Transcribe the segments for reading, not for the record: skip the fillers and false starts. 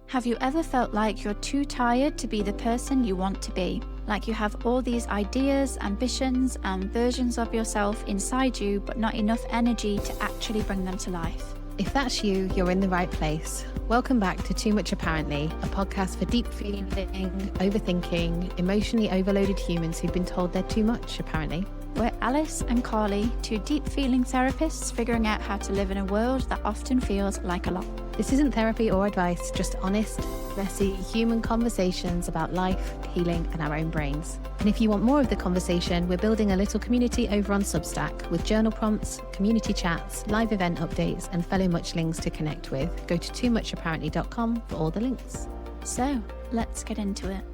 Have you ever felt like you're too tired to be the person you want to be? Like you have all these ideas, ambitions, and versions of yourself inside you, but not enough energy to actually bring them to life? If that's you, you're in the right place. Welcome back to Too Much Apparently, a podcast for deep feeling, overthinking, emotionally overloaded humans who've been told they're too much, apparently. We're Alice and Carly, two deep feeling therapists figuring out how to live in a world that often feels like a lot. This isn't therapy or advice, just honest, messy, human conversations about life, healing, and our own brains. And if you want more of the conversation, we're building a little community over on Substack with journal prompts, community chats, live event updates, and fellow muchlings to connect with. Go to toomuchapparently.com for all the links. So let's get into it.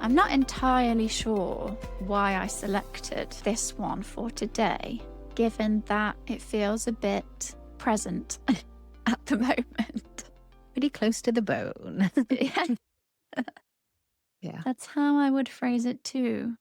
I'm not entirely sure why I selected this one for today, given that it feels a bit present at the moment. Pretty close to the bone. Yeah. That's how I would phrase it too.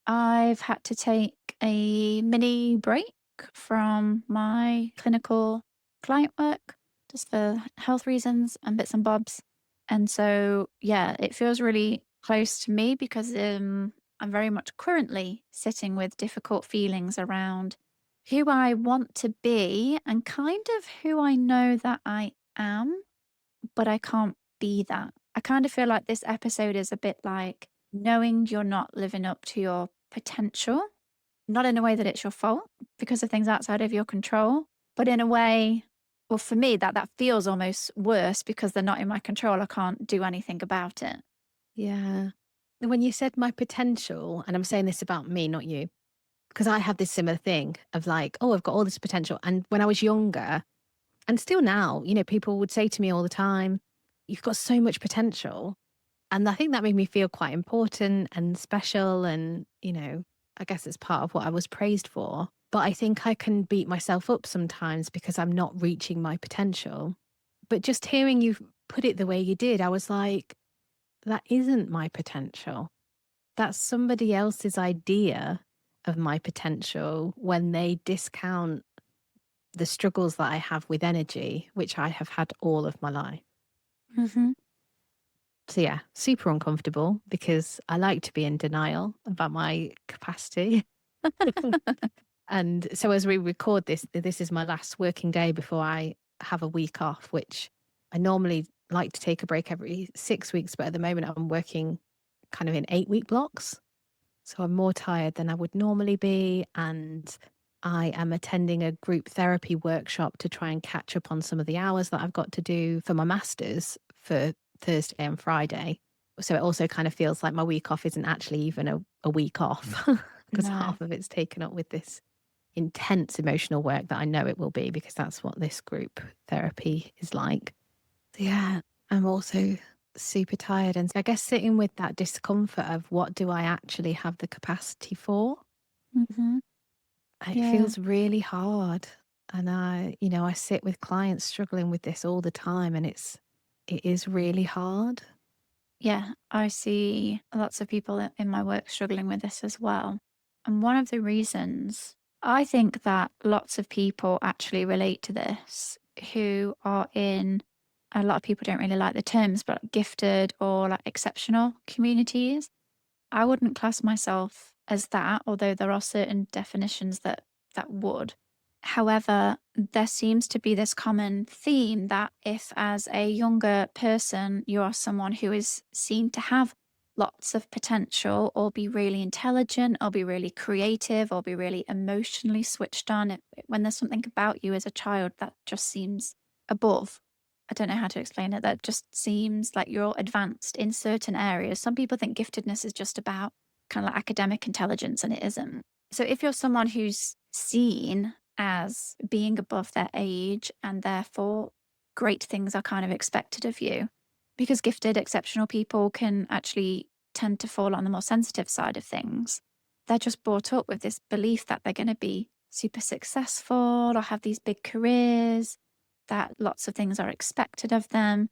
I've had to take a mini break from my clinical client work just for health reasons and bits and bobs. And so, yeah, it feels really close to me because I'm very much currently sitting with difficult feelings around who I want to be and kind of who I know that I am, but I can't be that. I kind of feel like this episode is a bit like knowing you're not living up to your potential, not in a way that it's your fault because of things outside of your control, but in a way, well, for me, that feels almost worse because they're not in my control. I can't do anything about it. Yeah. When you said my potential, and I'm saying this about me, not you, because I have this similar thing of like, oh, I've got all this potential. And when I was younger, and still now, people would say to me all the time, you've got so much potential. And I think that made me feel quite important and special. And, I guess it's part of what I was praised for. But I think I can beat myself up sometimes because I'm not reaching my potential. But just hearing you put it the way you did, I was like, that isn't my potential. That's somebody else's idea of my potential when they discount the struggles that I have with energy, which I have had all of my life. Mm-hmm. So yeah, super uncomfortable because I like to be in denial about my capacity. And so as we record this is my last working day before I have a week off, which I normally like to take a break every 6 weeks, but at the moment I'm working kind of in 8-week blocks. So I'm more tired than I would normally be. And I am attending a group therapy workshop to try and catch up on some of the hours that I've got to do for my master's for Thursday and Friday. So it also kind of feels like my week off isn't actually even a week off because half of it's taken up with this intense emotional work that I know it will be because that's what this group therapy is like. So yeah, I'm also super tired. And so I guess sitting with that discomfort of what do I actually have the capacity for? Mm-hmm. It feels really hard. And I sit with clients struggling with this all the time and it is really hard. Yeah, I see lots of people in my work struggling with this as well. And one of the reasons I think that lots of people actually relate to this who are in, a lot of people don't really like the terms, but gifted or like exceptional communities. I wouldn't class myself as that, although there are certain definitions that would. However, there seems to be this common theme that if as a younger person, you are someone who is seen to have lots of potential or be really intelligent or be really creative or be really emotionally switched on, when there's something about you as a child that just seems above, I don't know how to explain it, that just seems like you're advanced in certain areas. Some people think giftedness is just about kind of like academic intelligence, and it isn't. So if you're someone who's seen as being above their age and therefore great things are kind of expected of you, because gifted, exceptional people can actually tend to fall on the more sensitive side of things. They're just brought up with this belief that they're going to be super successful or have these big careers, that lots of things are expected of them.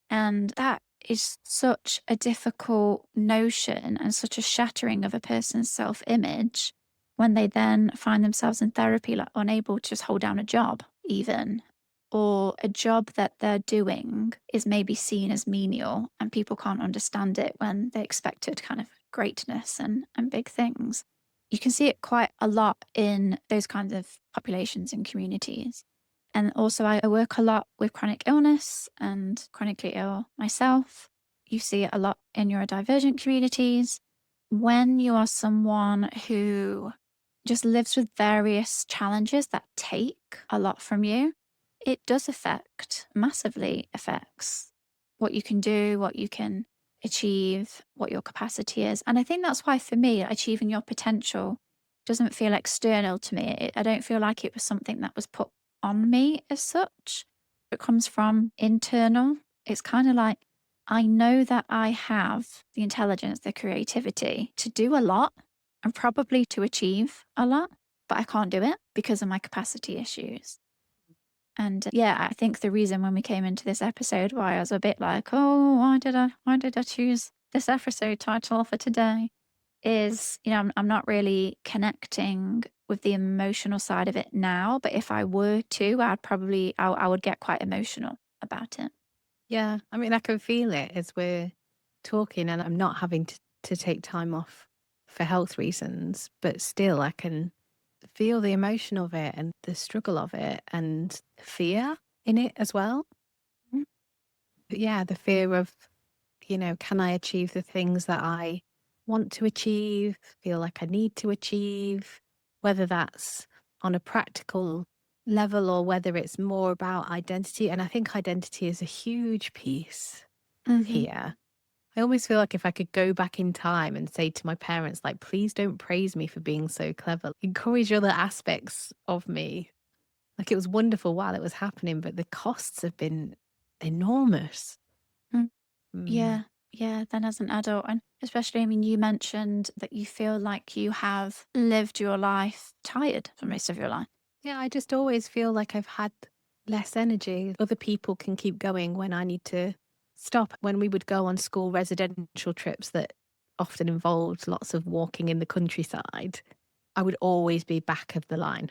And that is such a difficult notion and such a shattering of a person's self-image when they then find themselves in therapy, like unable to just hold down a job even. or a job that they're doing is maybe seen as menial and people can't understand it when they expected kind of greatness and big things. You can see it quite a lot in those kinds of populations and communities. And also, I work a lot with chronic illness and chronically ill myself. You see it a lot in neurodivergent communities. When you are someone who just lives with various challenges that take a lot from you, it does massively affects what you can do, what you can achieve, what your capacity is. And I think that's why for me, achieving your potential doesn't feel external to me. I don't feel like it was something that was put on me as such. It comes from internal. It's kind of like I know that I have the intelligence, the creativity to do a lot and probably to achieve a lot, but I can't do it because of my capacity issues. And yeah, I think the reason when we came into this episode why I was a bit like, oh, why did I choose this episode title for today? Is, I'm not really connecting with the emotional side of it now, but if I were to, I would get quite emotional about it. Yeah, I mean, I can feel it as we're talking, and I'm not having to take time off for health reasons, but still, I can feel the emotion of it and the struggle of it and fear in it as well. Mm. But yeah, the fear of, can I achieve the things that I want to achieve, feel like I need to achieve, whether that's on a practical level or whether it's more about identity. And I think identity is a huge piece Hmm. here. I almost feel like if I could go back in time and say to my parents, like, please don't praise me for being so clever, encourage other aspects of me. Like, it was wonderful while it was happening, but the costs have been enormous. Mm. Mm. Yeah, yeah. Then as an adult, and especially, I mean, you mentioned that you feel like you have lived your life tired for most of your life. Yeah, I just always feel like I've had less energy. Other people can keep going when I need to stop. When we would go on school residential trips that often involved lots of walking in the countryside, I would always be back of the line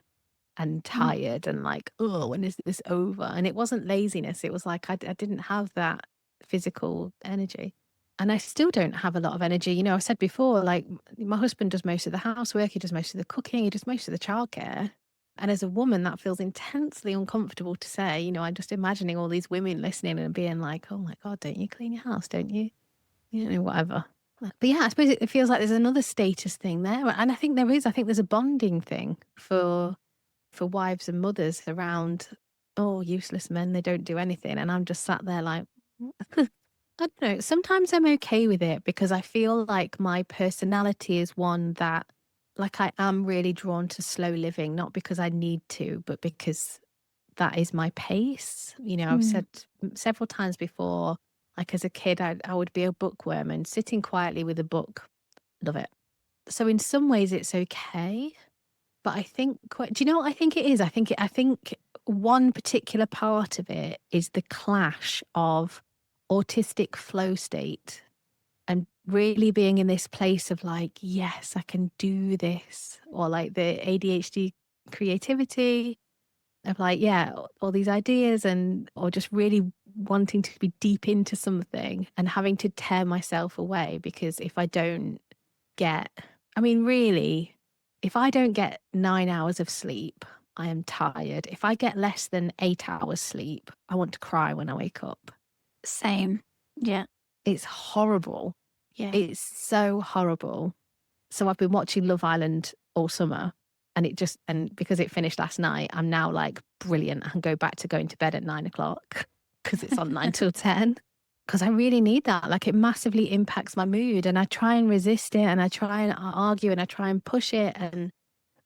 and Mm. tired and like, oh, when is this over? And it wasn't laziness. It was like I didn't have that physical energy. And I still don't have a lot of energy. I said before, like my husband does most of the housework, he does most of the cooking, he does most of the childcare. And as a woman, that feels intensely uncomfortable to say. I'm just imagining all these women listening and being like, oh my God, don't you clean your house? Don't you? Whatever. But yeah, I suppose it feels like there's another status thing there. And I think there is. I think there's a bonding thing for wives and mothers around, oh, useless men, they don't do anything. And I'm just sat there like, I don't know. Sometimes I'm okay with it because I feel like my personality is one that, like, I am really drawn to slow living, not because I need to, but because that is my pace. I've Mm. said several times before, like as a kid, I would be a bookworm and sitting quietly with a book, love it. So in some ways, it's okay. But I think do you know what I think it is? I think one particular part of it is the clash of autistic flow state and really being in this place of like, yes, I can do this, or like the ADHD creativity of like, yeah, all these ideas and or just really wanting to be deep into something and having to tear myself away because if I don't get I mean, really, if I don't get 9 hours of sleep, I am tired. If I get less than 8 hours sleep, I want to cry when I wake up. Same. Yeah. It's horrible. Yeah. It's so horrible. So I've been watching Love Island all summer and because it finished last night, I'm now like, brilliant. I can go back to going to bed at 9 o'clock because it's on 9 till 10. Because I really need that. Like it massively impacts my mood and I try and resist it and I try and argue and I try and push it.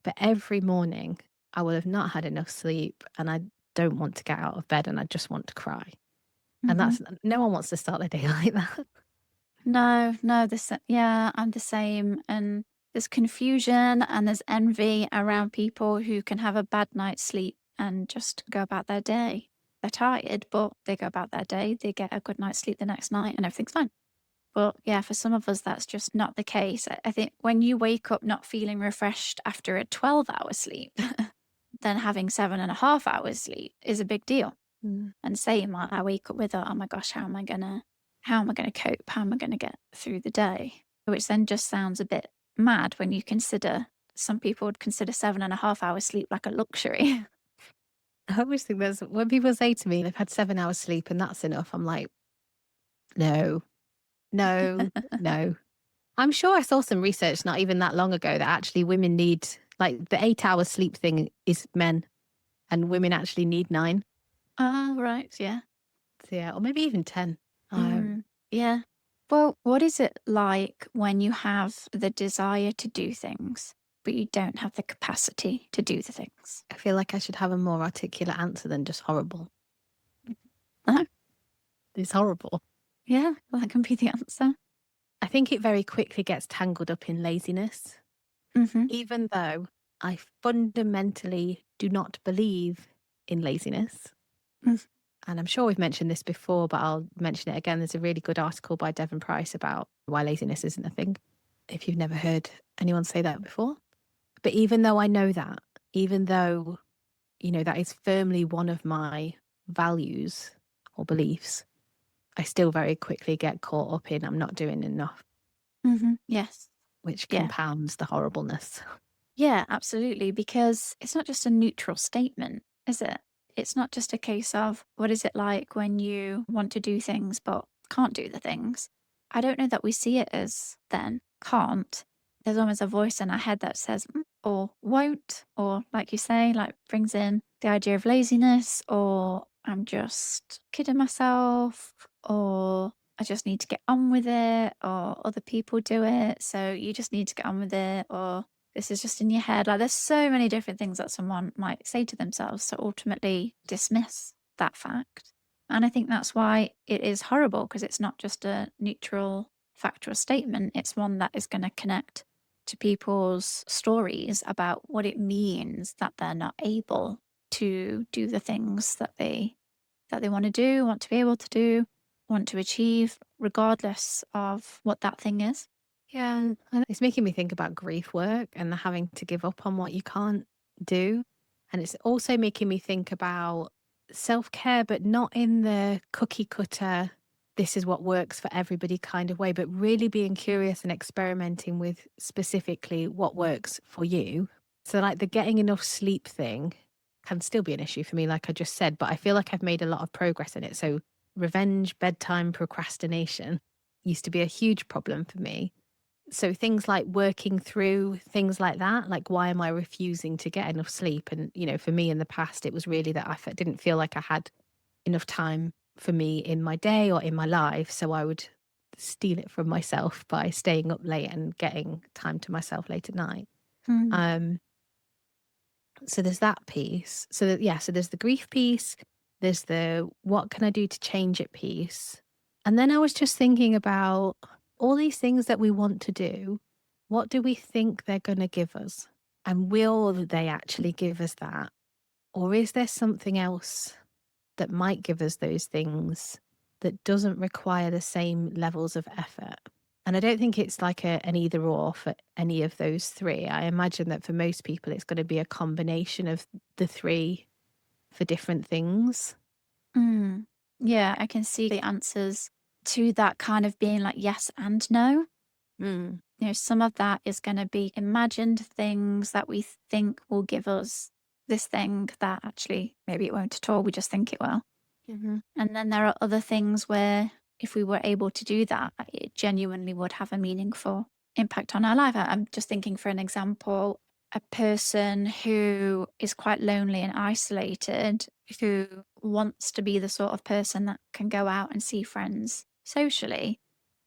But every morning I will have not had enough sleep and I don't want to get out of bed and I just want to cry. And Hmm. no one wants to start their day like that. No, no, yeah, I'm the same. And there's confusion and there's envy around people who can have a bad night's sleep and just go about their day. They're tired, but they go about their day. They get a good night's sleep the next night and everything's fine. But yeah, for some of us, that's just not the case. I think when you wake up not feeling refreshed after a 12-hour sleep, then having 7.5 hours sleep is a big deal. Mm. And same, I wake up with a, oh my gosh, how am I gonna cope? How am I gonna get through the day? Which then just sounds a bit mad when you consider some people would consider 7.5 hours sleep like a luxury. I always think there's when people say to me they've had 7 hours sleep and that's enough, I'm like, no, no, no. I'm sure I saw some research not even that long ago that actually women need, like, the 8 hour sleep thing is men and women actually need nine. Ah, right, yeah. So yeah, or maybe even 10. Mm, yeah. Well, what is it like when you have the desire to do things, but you don't have the capacity to do the things? I feel like I should have a more articulate answer than just horrible. No? It's horrible. Yeah, well, that can be the answer. I think it very quickly gets tangled up in laziness, Mhm. even though I fundamentally do not believe in laziness. Mm. And I'm sure we've mentioned this before, but I'll mention it again. There's a really good article by Devon Price about why laziness isn't a thing. If you've never heard anyone say that before. But even though I know that, even though, that is firmly one of my values or beliefs, I still very quickly get caught up in I'm not doing enough, Mhm. Yes. which Yeah. compounds the horribleness. Yeah, absolutely. Because it's not just a neutral statement, is it? It's not just a case of what is it like when you want to do things but can't do the things. I don't know that we see it as then can't. There's almost a voice in our head that says "Mm," or won't, or like you say, like brings in the idea of laziness, or I'm just kidding myself, or I just need to get on with it, or other people do it. So you just need to get on with it, or this is just in your head. Like there's so many different things that someone might say to themselves to ultimately dismiss that fact. And I think that's why it is horrible because it's not just a neutral factual statement, it's one that is going to connect to people's stories about what it means that they're not able to do the things that they want to do, want to be able to do, want to achieve, regardless of what that thing is. Yeah. And it's making me think about grief work and the having to give up on what you can't do. And it's also making me think about self care, but not in the cookie cutter, this is what works for everybody kind of way, but really being curious and experimenting with specifically what works for you. So, like the getting enough sleep thing can still be an issue for me, like I just said, but I feel like I've made a lot of progress in it. So, revenge, bedtime, procrastination used to be a huge problem for me. So things like working through things like that, like why am I refusing to get enough sleep? And, for me in the past, it was really that didn't feel like I had enough time for me in my day or in my life. So I would steal it from myself by staying up late and getting time to myself late at night. Hmm. Um, so there's that piece. So that, yeah, so there's the grief piece. There's the what can I do to change it piece. And then I was just thinking about all these things that we want to do. What do we think they're going to give us? And will they actually give us that? Or is there something else that might give us those things that doesn't require the same levels of effort? And I don't think it's like an either or for any of those three. I imagine that for most people, it's going to be a combination of the three for different things. Mm. Yeah, I can see the answers to that kind of being like yes and no. Mm. Some of that is going to be imagined things that we think will give us this thing that actually maybe it won't at all. We just think it will. Hmm. And then there are other things where if we were able to do that, it genuinely would have a meaningful impact on our life. I'm just thinking for an example, a person who is quite lonely and isolated, who wants to be the sort of person that can go out and see friends socially,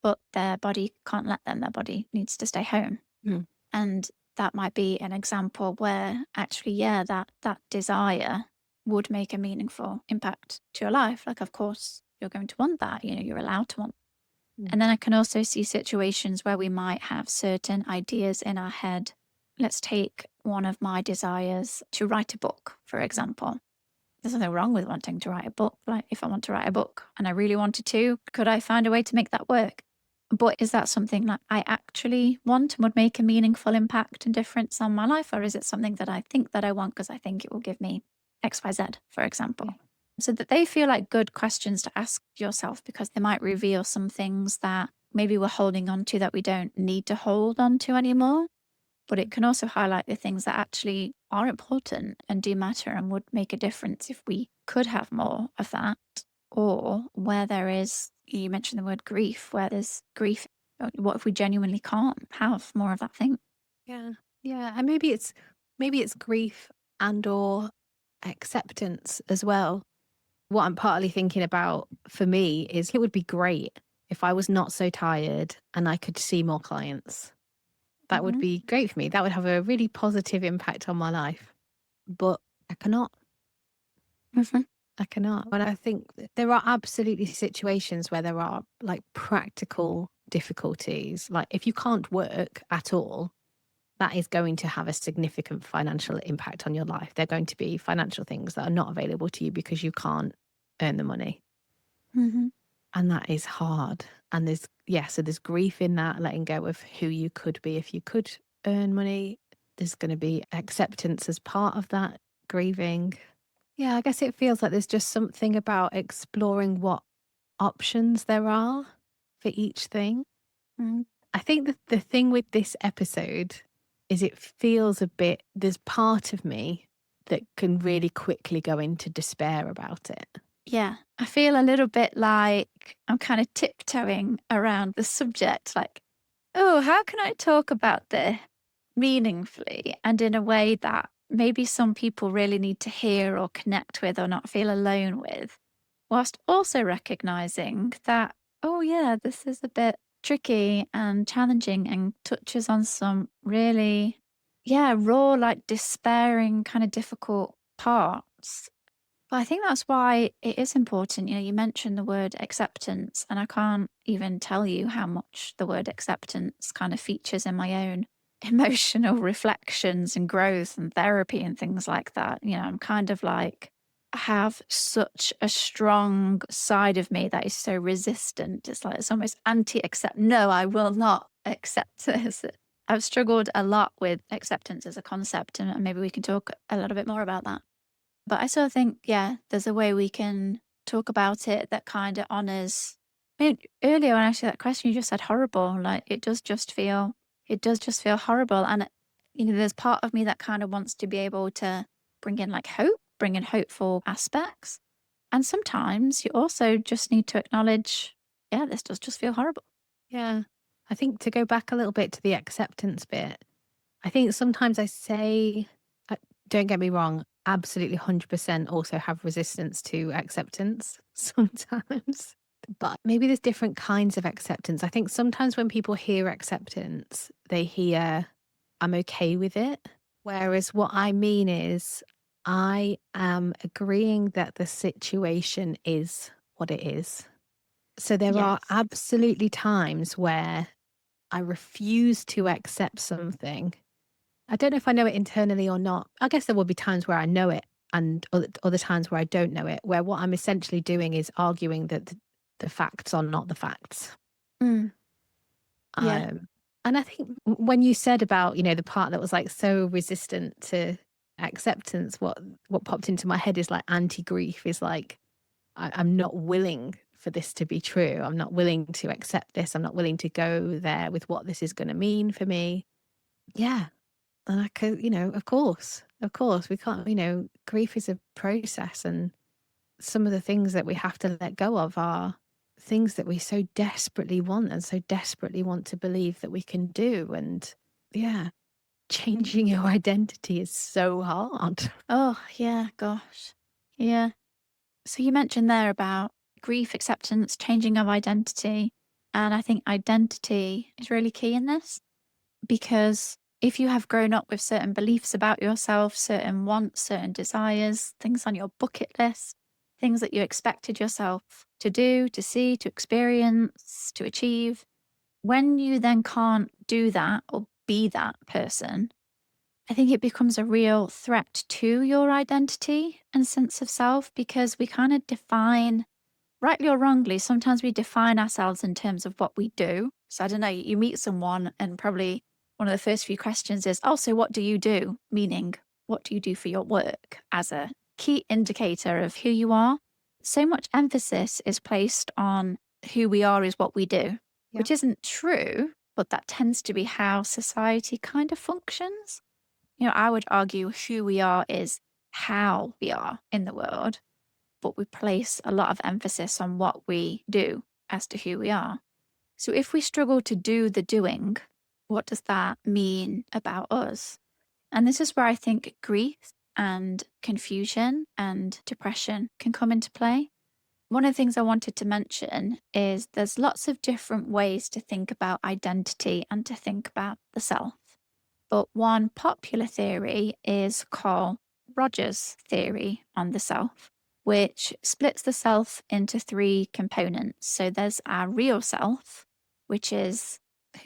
but their body can't let them, their body needs to stay home. Mm. And that might be an example where actually, yeah, that desire would make a meaningful impact to your life. Like, of course, you're going to want that, you're allowed to want. Mm. And then I can also see situations where we might have certain ideas in our head. Let's take one of my desires to write a book, for example. There's nothing wrong with wanting to write a book. Like, if I want to write a book and I really wanted to, could I find a way to make that work? But is that something that I actually want and would make a meaningful impact and difference on my life? Or is it something that I think that I want because I think it will give me XYZ, for Yeah. example? so that they feel like good questions to ask yourself because they might reveal some things that maybe we're holding on to that we don't need to hold on to anymore. But it can also highlight the things that actually are important and do matter and would make a difference if we could have more of that. Or where there is, you mentioned the word grief, where there's grief. What if we genuinely can't have more of that thing? Yeah. Yeah. And maybe it's grief and or acceptance as well. What I'm partly thinking about for me is it would be great if I was not so tired and I could see more clients. That would Hmm. be great for me. That would have a really positive impact on my life. But I cannot. Hmm. I cannot. And I think there are absolutely situations where there are like practical difficulties. Like if you can't work at all, that is going to have a significant financial impact on your life. There are going to be financial things that are not available to you because you can't earn the money. Hmm. And that is hard. And so there's grief in that, letting go of who you could be if you could earn money. There's going to be acceptance as part of that grieving. Yeah, I guess it feels like there's just something about exploring what options there are for each thing. Mm. I think that the thing with this episode is it feels a bit, there's part of me that can really quickly go into despair about it. Yeah, I feel a little bit like I'm kind of tiptoeing around the subject, like, oh, how can I talk about this meaningfully and in a way that maybe some people really need to hear or connect with or not feel alone with, whilst also recognizing that, oh, yeah, this is a bit tricky and challenging and touches on some really, yeah, raw, like despairing, kind of difficult parts. But I think that's why it is important. You mentioned the word acceptance, and I can't even tell you how much the word acceptance kind of features in my own emotional reflections and growth and therapy and things like that. I'm kind of like, I have such a strong side of me that is so resistant. It's like it's almost anti accept. No, I will not accept this. I've struggled a lot with acceptance as a concept, and maybe we can talk a little bit more about that. But I sort of think, yeah, there's a way we can talk about it that kind of honors. I mean, earlier when I asked you that question, you just said horrible. Like it does just feel horrible. And, there's part of me that kind of wants to be able to bring in like hope, bring in hopeful aspects. And sometimes you also just need to acknowledge, yeah, this does just feel horrible. Yeah. I think to go back a little bit to the acceptance bit, I think sometimes I say, uh, don't get me wrong, absolutely 100% also have resistance to acceptance sometimes. But maybe there's different kinds of acceptance. I think sometimes when people hear acceptance, they hear, I'm okay with it. Whereas what I mean is, I am agreeing that the situation is what it is. So there are Yes. absolutely times where I refuse to accept something. I don't know if I know it internally or not. I guess there will be times where I know it and other times where I don't know it, where what I'm essentially doing is arguing that the facts are not the facts. Mm, yeah. Um, and I think when you said about, the part that was like so resistant to acceptance, what popped into my head is like anti-grief is like, I'm not willing for this to be true. I'm not willing to accept this. I'm not willing to go there with what this is going to mean for me. Yeah. And I could, of course, we can't, grief is a process. And some of the things that we have to let go of are things that we so desperately want and so desperately want to believe that we can do. And yeah, changing your identity is so hard. Oh, yeah, gosh. Yeah. So you mentioned there about grief, acceptance, changing of identity. And I think identity is really key in this because if you have grown up with certain beliefs about yourself, certain wants, certain desires, things on your bucket list, things that you expected yourself to do, to see, to experience, to achieve, when you then can't do that or be that person, I think it becomes a real threat to your identity and sense of self because we kind of define, rightly or wrongly, sometimes we define ourselves in terms of what we do. So I don't know, you meet someone and probably one of the first few questions is, oh, so what do you do? Meaning, what do you do for your work as a key indicator of who you are? so much emphasis is placed on who we are is what we do, Yeah. which isn't true, but that tends to be how society kind of functions. I would argue who we are is how we are in the world, but we place a lot of emphasis on what we do as to who we are. So if we struggle to do the doing, what does that mean about us? And this is where I think grief and confusion and depression can come into play. One of the things I wanted to mention is there's lots of different ways to think about identity and to think about the self. But one popular theory is called Rogers' theory on the self, which splits the self into three components. So there's our real self, which is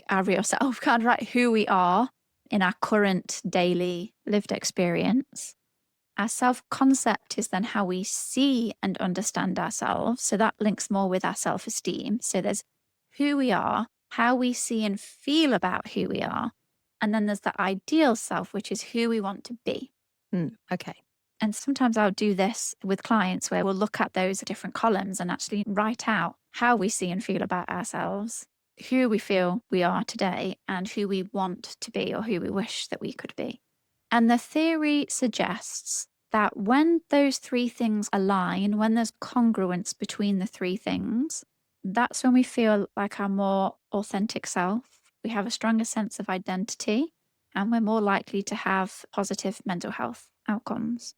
our real self, kind of right, who we are in our current daily lived experience. Our self concept is then how we see and understand ourselves. So that links more with our self esteem. So there's who we are, how we see and feel about who we are. And then there's the ideal self, which is who we want to be. Okay. And sometimes I'll do this with clients where we'll look at those different columns and actually write out how we see and feel about ourselves, who we feel we are today, and who we want to be or who we wish that we could be. And the theory suggests that when those three things align, when there's congruence between the three things, that's when we feel like our more authentic self. We have a stronger sense of identity and we're more likely to have positive mental health outcomes.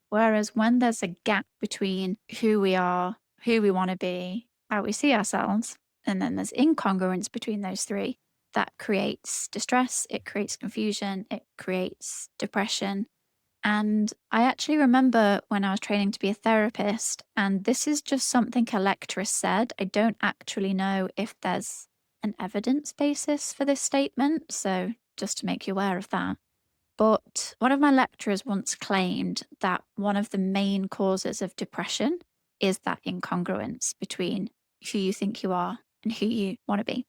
Whereas when there's a gap between who we are, who we want to be, how we see ourselves, and then there's incongruence between those three, that creates distress, it creates confusion, it creates depression. And I actually remember when I was training to be a therapist, and this is just something a lecturer said. I don't actually know if there's an evidence basis for this statement. So just to make you aware of that. But one of my lecturers once claimed that one of the main causes of depression is that incongruence between who you think you are and who you want to be.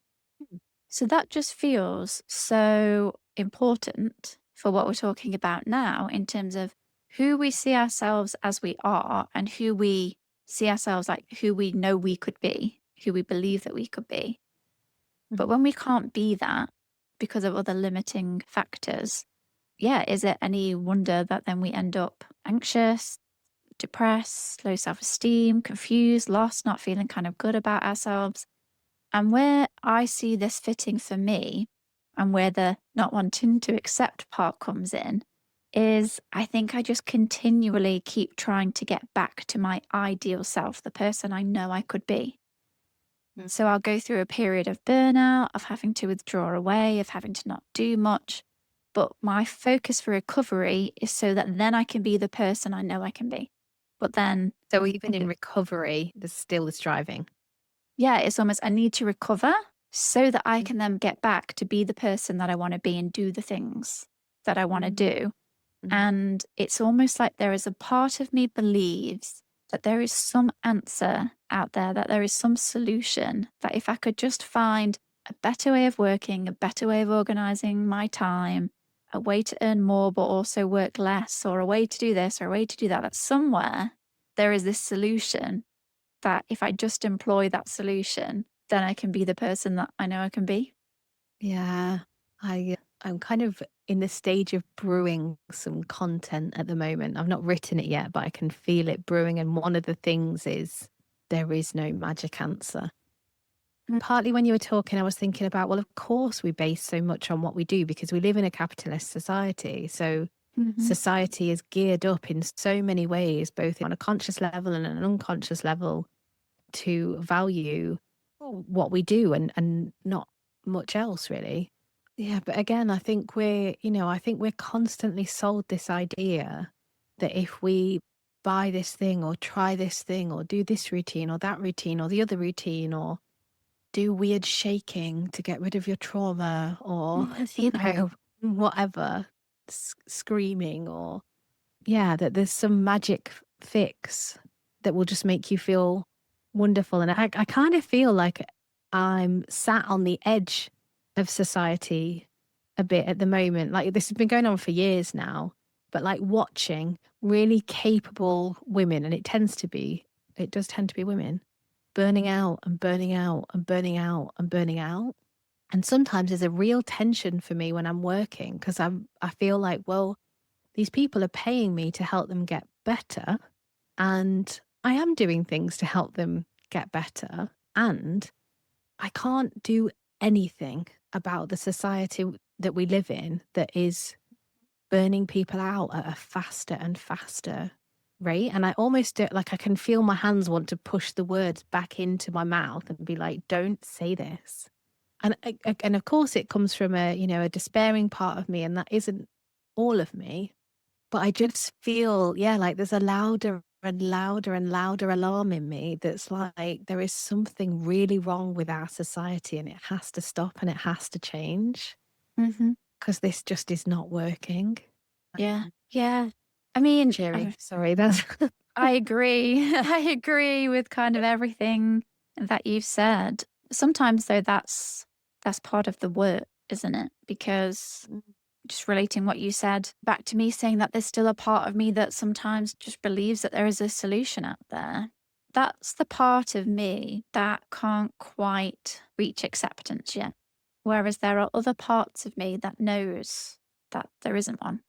So that just feels so important for what we're talking about now in terms of who we see ourselves as we are and who we see ourselves like who we know we could be, who we believe that we could be. But when we can't be that because of other limiting factors, yeah, is it any wonder that then we end up anxious, depressed, low self esteem, confused, lost, not feeling kind of good about ourselves? And where I see this fitting for me and where the not wanting to accept part comes in is I think I just continually keep trying to get back to my ideal self, the person I know I could be. So I'll go through a period of burnout, of having to withdraw away, of having to not do much. But my focus for recovery is so that then I can be the person I know I can be. But then, So even in recovery, there's still the striving. yeah, it's almost I need to recover so that I can then get back to be the person that I want to be and do the things that I want to do. And it's almost like there is a part of me believes that there is some answer out there, that there is some solution, that if I could just find a better way of working, a better way of organizing my time, a way to earn more, but also work less, or a way to do this or a way to do that, that somewhere there is this solution that if I just employ that solution, then I can be the person that I know I can be. Yeah, I'm kind of in the stage of brewing some content at the moment. I've not written it yet, but I can feel it brewing. And one of the things is there is no magic answer. Partly when you were talking, I was thinking about, well, of course we base so much on what we do because we live in a capitalist society. So Mm-hmm. society is geared up in so many ways, both on a conscious level and an unconscious level, to value what we do and not much else really. Yeah, but again, I think we're constantly sold this idea that if we buy this thing or try this thing or do this routine or that routine or the other routine or do weird shaking to get rid of your trauma or, whatever, screaming or, yeah, that there's some magic fix that will just make you feel wonderful. And I kind of feel like I'm sat on the edge of society a bit at the moment. Like this has been going on for years now, but like watching really capable women, and it tends to be it does tend to be women burning out and burning out and burning out and burning out. And sometimes there's a real tension for me when I'm working because I feel like, well, these people are paying me to help them get better. And I am doing things to help them get better. And I can't do anything about the society that we live in that is burning people out at a faster and faster rate. And I almost do, like I can feel my hands want to push the words back into my mouth and be like, don't say this. And of course it comes from a despairing part of me, and that isn't all of me. But I just feel, yeah, like there's a louder and louder and louder alarm in me that's like there is something really wrong with our society and it has to stop and it has to change Hmm. because this just is not working. Yeah. Yeah. I mean, Cheery. Sorry, that's I agree. I agree with kind of everything that you've said. Sometimes though that's part of the work, isn't it? Because just relating what you said back to me saying that there's still a part of me that sometimes just believes that there is a solution out there. That's the part of me that can't quite reach acceptance yet. Whereas there are other parts of me that knows that there isn't one.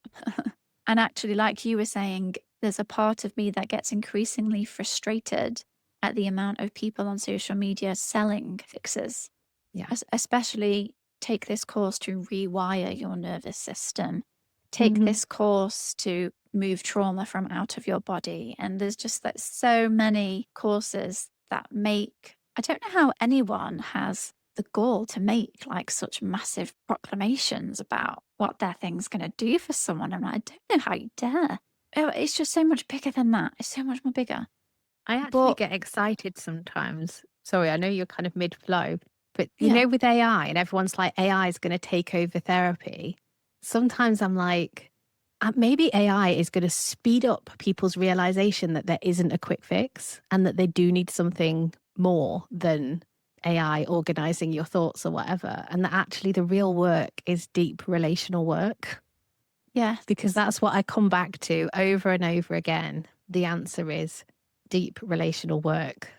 And actually, like you were saying, there's a part of me that gets increasingly frustrated at the amount of people on social media selling fixes, yeah. especially take this course to rewire your nervous system, take Mhm. this course to move trauma from out of your body. And there's just like so many courses that make, I don't know how anyone has the gall to make like such massive proclamations about what their thing's going to do for someone. And I don't know how you dare. Oh, it's just so much bigger than that. It's so much more bigger. I actually But get excited sometimes. Sorry, I know you're kind of mid flow, but yeah, with AI and everyone's like, AI is going to take over therapy. Sometimes I'm like, maybe AI is going to speed up people's realization that there isn't a quick fix and that they do need something more than AI organizing your thoughts or whatever. And that actually the real work is deep relational work, yeah, because that's what I come back to over and over again. The answer is deep relational work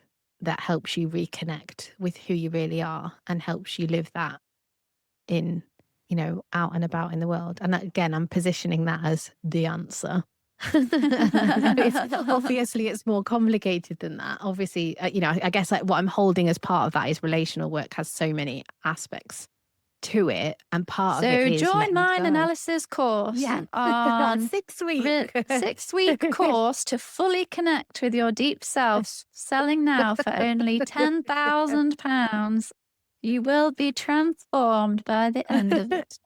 that helps you reconnect with who you really are and helps you live that in, out and about in the world. And that, again, I'm positioning that as the answer. Obviously it's more complicated than that. Obviously, I guess like what I'm holding as part of that is relational work has so many aspects to it, and part of it So is join letting mine go. analysis course Yeah, on 6 week. 6 week course to fully connect with your deep self, selling now for only £10,000. You will be transformed by the end of it.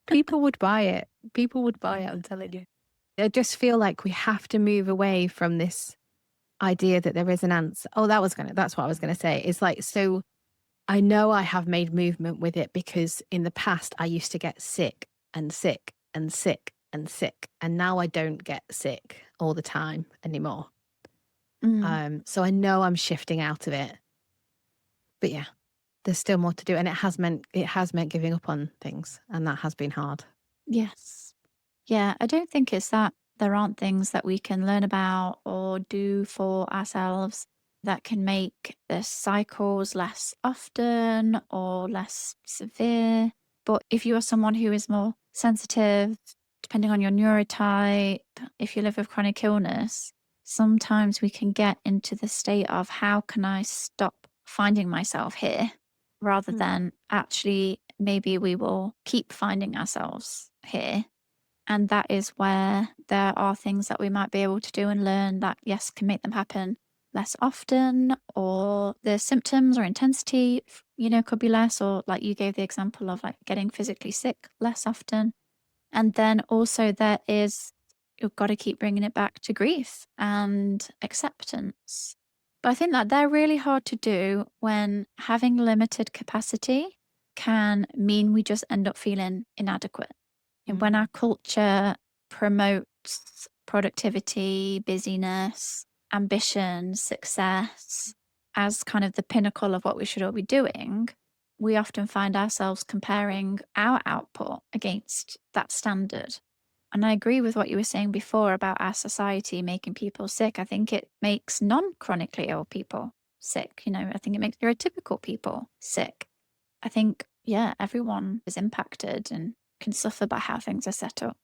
People would buy it. People would buy it, I'm telling you. I just feel like we have to move away from this idea that there is an answer. Oh, that's what I was gonna say. It's like, so I know I have made movement with it because in the past I used to get sick and sick and sick and sick. And now I don't get sick all the time anymore. Mm, So I know I'm shifting out of it. But yeah, there's still more to do. And it has meant giving up on things. And that has been hard. yes. Yeah, I don't think it's that there aren't things that we can learn about or do for ourselves that can make the cycles less often or less severe. But if you are someone who is more sensitive, depending on your neurotype, if you live with chronic illness, sometimes we can get into the state of how can I stop finding myself here rather Mm. than actually maybe we will keep finding ourselves here, and that is where there are things that we might be able to do and learn that, yes, can make them happen less often, or the symptoms or intensity, could be less, or like you gave the example of like getting physically sick less often. And then also you've got to keep bringing it back to grief and acceptance. But I think that they're really hard to do when having limited capacity can mean we just end up feeling inadequate. And when our culture promotes productivity, busyness, ambition, success as kind of the pinnacle of what we should all be doing, we often find ourselves comparing our output against that standard. And I agree with what you were saying before about our society making people sick. I think it makes non chronically ill people sick. I think it makes neurotypical people sick. I think, yeah, everyone is impacted and can suffer by how things are set up.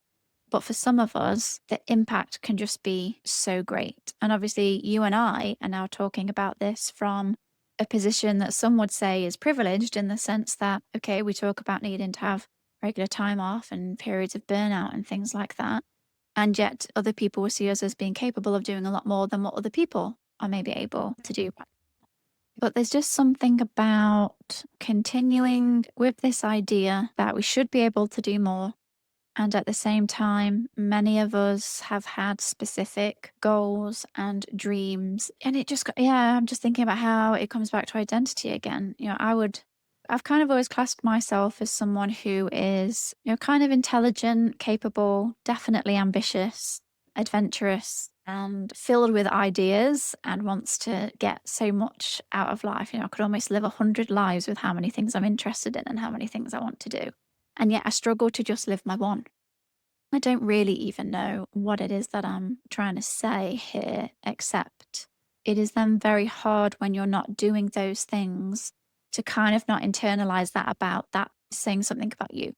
But for some of us, the impact can just be so great. And obviously, you and I are now talking about this from a position that some would say is privileged in the sense that, okay, we talk about needing to have regular time off and periods of burnout and things like that. And yet, other people will see us as being capable of doing a lot more than what other people are maybe able to do. But there's just something about continuing with this idea that we should be able to do more. And at the same time, many of us have had specific goals and dreams. And yeah, I'm just thinking about how it comes back to identity again. I've kind of always classed myself as someone who is, kind of intelligent, capable, definitely ambitious, adventurous, and filled with ideas and wants to get so much out of life. I could almost live 100 lives with how many things I'm interested in and how many things I want to do. And yet I struggle to just live my one. I don't really even know what it is that I'm trying to say here, except it is then very hard when you're not doing those things to kind of not internalize that about that saying something about you.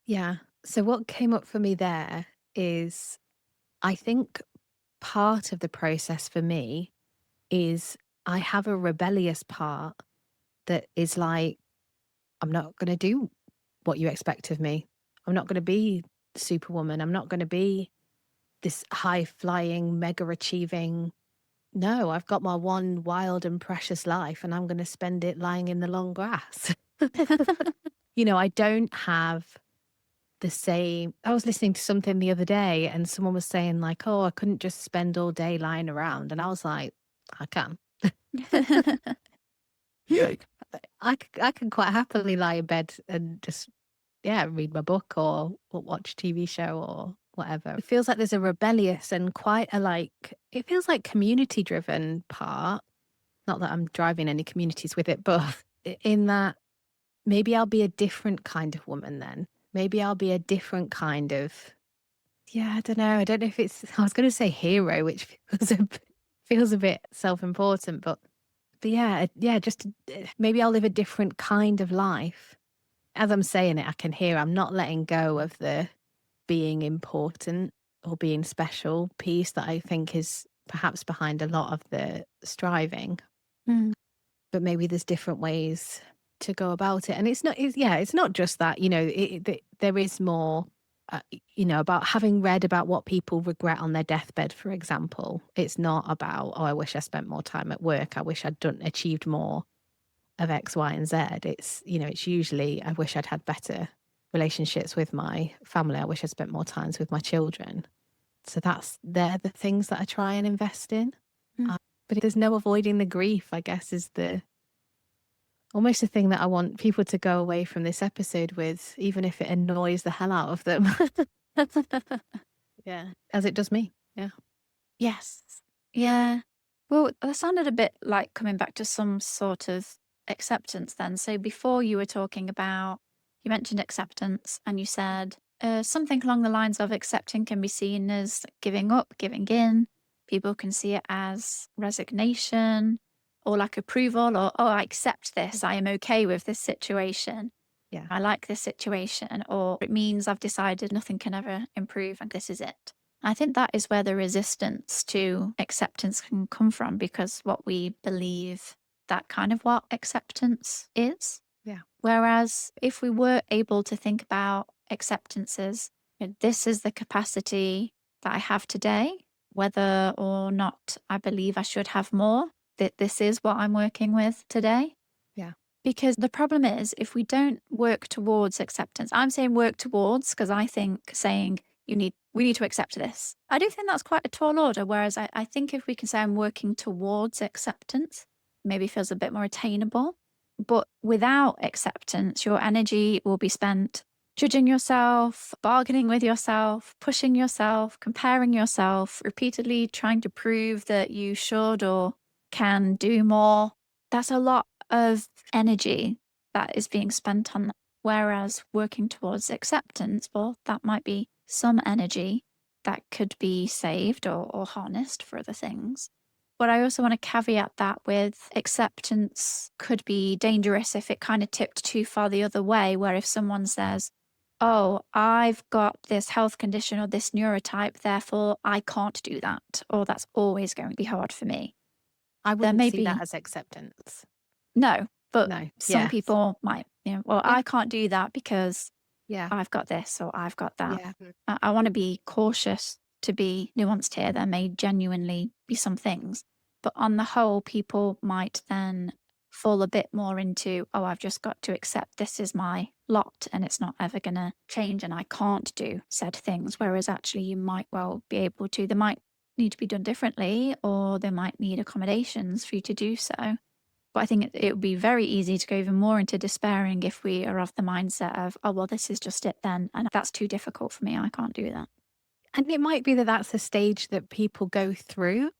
Yeah. So what came up for me there is I think part of the process for me is I have a rebellious part that is like, I'm not going to do what you expect of me. I'm not going to be Superwoman. I'm not going to be this high flying, mega achieving. No, I've got my one wild and precious life and I'm going to spend it lying in the long grass. I don't have the same. I was listening to something the other day and someone was saying, like, oh, I couldn't just spend all day lying around. And I was like, I can. Yeah. I can quite happily lie in bed and just, yeah, read my book or watch a TV show or whatever. It feels like there's a rebellious and quite it feels like community driven part. Not that I'm driving any communities with it, but in that maybe I'll be a different kind of woman then. Maybe I'll be a different kind of, yeah, I don't know. I don't know if I was going to say hero, which feels a bit self-important, but yeah, just maybe I'll live a different kind of life. As I'm saying it, I can hear I'm not letting go of the being important or being special piece that I think is perhaps behind a lot of the striving. Mm. But maybe there's different ways to go about it. And it's not just that, there is more, about having read about what people regret on their deathbed, for example. It's not about, oh, I wish I spent more time at work. I wish I'd achieved more of X, Y, and Z. It's usually, I wish I'd had better relationships with my family. I wish I'd spent more times with my children. So they're the things that I try and invest in. Mm. But there's no avoiding the grief, I guess, is almost the thing that I want people to go away from this episode with, even if it annoys the hell out of them. Yeah. As it does me. Yeah. Yes. Yeah. Well, that sounded a bit like coming back to some sort of acceptance then. So before you were talking about, you mentioned acceptance and you said something along the lines of accepting can be seen as giving up, giving in. People can see it as resignation or like approval or, oh, I accept this. I am okay with this situation. Yeah. I like this situation. Or it means I've decided nothing can ever improve and this is it. I think that is where the resistance to acceptance can come from because what we believe that kind of what acceptance is. Yeah. Whereas if we were able to think about acceptance as this is the capacity that I have today, whether or not I believe I should have more, that this is what I'm working with today. Yeah. Because the problem is, if we don't work towards acceptance, I'm saying work towards because I think saying we need to accept this. I do think that's quite a tall order. Whereas I think if we can say I'm working towards acceptance, maybe feels a bit more attainable. But without acceptance, your energy will be spent judging yourself, bargaining with yourself, pushing yourself, comparing yourself, repeatedly trying to prove that you should or can do more. That's a lot of energy that is being spent on that. Whereas working towards acceptance, well, that might be some energy that could be saved or harnessed for other things. But I also want to caveat that with acceptance could be dangerous if it kind of tipped too far the other way, where if someone says, oh, I've got this health condition or this neurotype, therefore I can't do that, or that's always going to be hard for me. I There wouldn't may see that be as acceptance. no, but No. some Yeah. people might, well, Yeah. I can't do that because Yeah. I've got this or I've got that. Yeah. I want to be cautious to be nuanced here. There may genuinely be some things, but on the whole, people might then fall a bit more into, oh, I've just got to accept this is my lot and it's not ever going to change and I can't do said things. Whereas actually, you might well be able to. They might need to be done differently or they might need accommodations for you to do so. But I think it would be very easy to go even more into despairing if we are of the mindset of, oh, well, this is just it then. And that's too difficult for me. I can't do that. And it might be that that's a stage that people go through.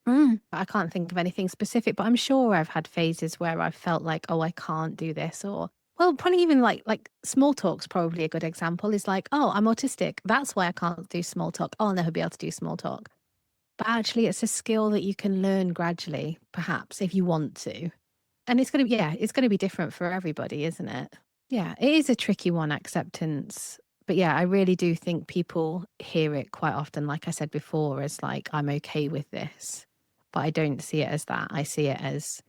Mm. I can't think of anything specific, but I'm sure I've had phases where I felt like, oh, I can't do this. Or, well, probably even like small talk's probably a good example is like, oh, I'm autistic. That's why I can't do small talk. I'll never be able to do small talk. But actually, it's a skill that you can learn gradually, perhaps, if you want to. And it's going to be, it's going to be different for everybody, isn't it? Yeah, it is a tricky one, acceptance. But yeah, I really do think people hear it quite often, like I said before, as like, I'm okay with this. But I don't see it as that. I see it as,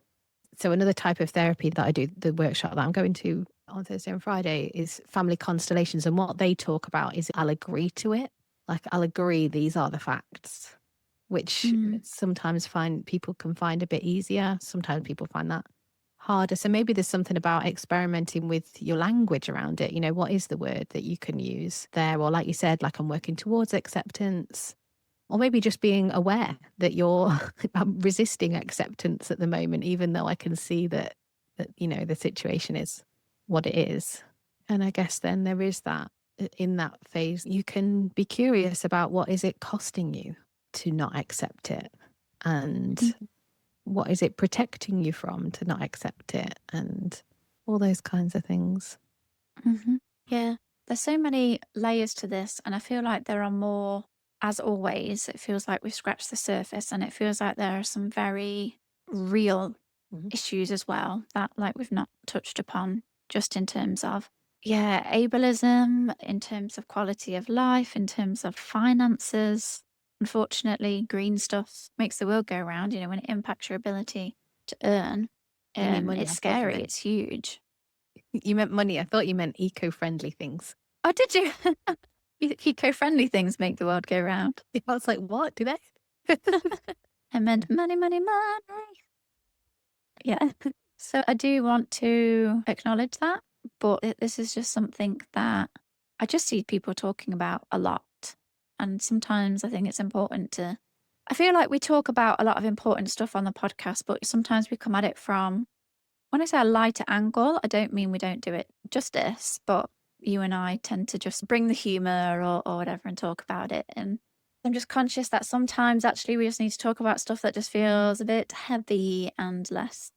so another type of therapy that I do, the workshop that I'm going to on Thursday and Friday is family constellations. And what they talk about is I'll agree to it. Like, I'll agree these are the facts, which sometimes people can find a bit easier. Sometimes people find that harder. So maybe there's something about experimenting with your language around it. What is the word that you can use there? Or like you said, like I'm working towards acceptance. Or maybe just being aware that you're resisting acceptance at the moment, even though I can see that the situation is what it is. And I guess then there is that in that phase, you can be curious about what is it costing you to not accept it, and what is it protecting you from to not accept it, and all those kinds of things. Mm-hmm. Yeah, there's so many layers to this, and I feel like there are more. As always, it feels like we've scratched the surface, and it feels like there are some very real issues as well that like we've not touched upon, just in terms of ableism, in terms of quality of life, in terms of finances. Unfortunately, green stuff makes the world go round. When it impacts your ability to earn, You mean money? it's scary. It's huge. You meant money. I thought you meant eco-friendly things. Oh, did you? Eco-friendly things make the world go round. I was like, what? Do they? I meant money, money, money. Yeah. So I do want to acknowledge that, but this is just something that I just see people talking about a lot. And sometimes I think it's important to, I feel like we talk about a lot of important stuff on the podcast, but sometimes we come at it from, when I say a lighter angle, I don't mean we don't do it justice, but you and I tend to just bring the humor or whatever and talk about it. And I'm just conscious that sometimes actually we just need to talk about stuff that just feels a bit heavy and less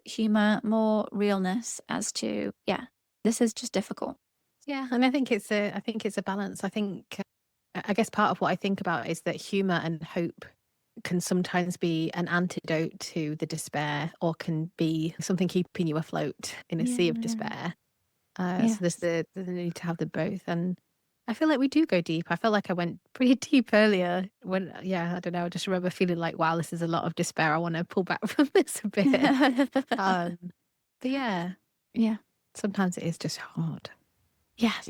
humor, more realness as to, this is just difficult. Yeah. And I think it's a balance. I guess part of what I think about is that humor and hope can sometimes be an antidote to the despair, or can be something keeping you afloat in a sea of despair. So there's the need to have the both. And I feel like we do go deep. I felt like I went pretty deep earlier when, I don't know, I just remember feeling like, wow, this is a lot of despair. I want to pull back from this a bit. But yeah, sometimes it is just hard. Yes.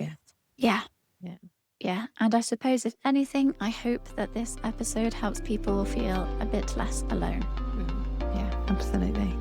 Yeah. And I suppose, if anything, I hope that this episode helps people feel a bit less alone. Yeah, absolutely.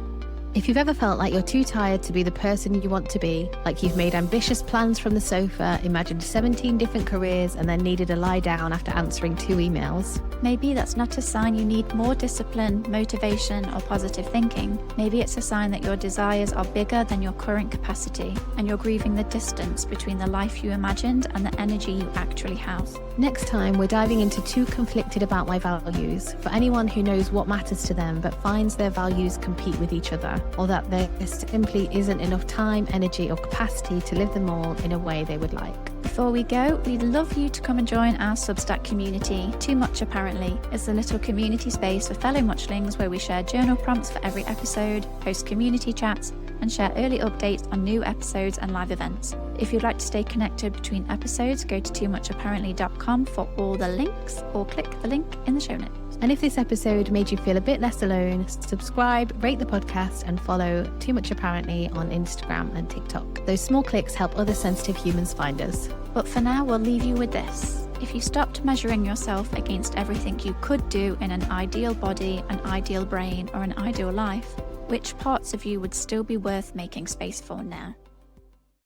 If you've ever felt like you're too tired to be the person you want to be, like you've made ambitious plans from the sofa, imagined 17 different careers, and then needed to lie down after answering 2 emails, maybe that's not a sign you need more discipline, motivation, or positive thinking. Maybe it's a sign that your desires are bigger than your current capacity, and you're grieving the distance between the life you imagined and the energy you actually have. Next time, we're diving into 2 conflicted about my values, for anyone who knows what matters to them but finds their values compete with each other. forever, or that there simply isn't enough time, energy, or capacity to live them all in a way they would like. Before we go, we'd love you to come and join our Substack community. Too Much Apparently is a little community space for fellow muchlings where we share journal prompts for every episode, host community chats, and share early updates on new episodes and live events. If you'd like to stay connected between episodes, go to toomuchapparently.com for all the links, or click the link in the show notes. And if this episode made you feel a bit less alone, subscribe, rate the podcast, and follow Too Much Apparently on Instagram and TikTok. Those small clicks help other sensitive humans find us. But for now, we'll leave you with this. If you stopped measuring yourself against everything you could do in an ideal body, an ideal brain, or an ideal life, which parts of you would still be worth making space for now?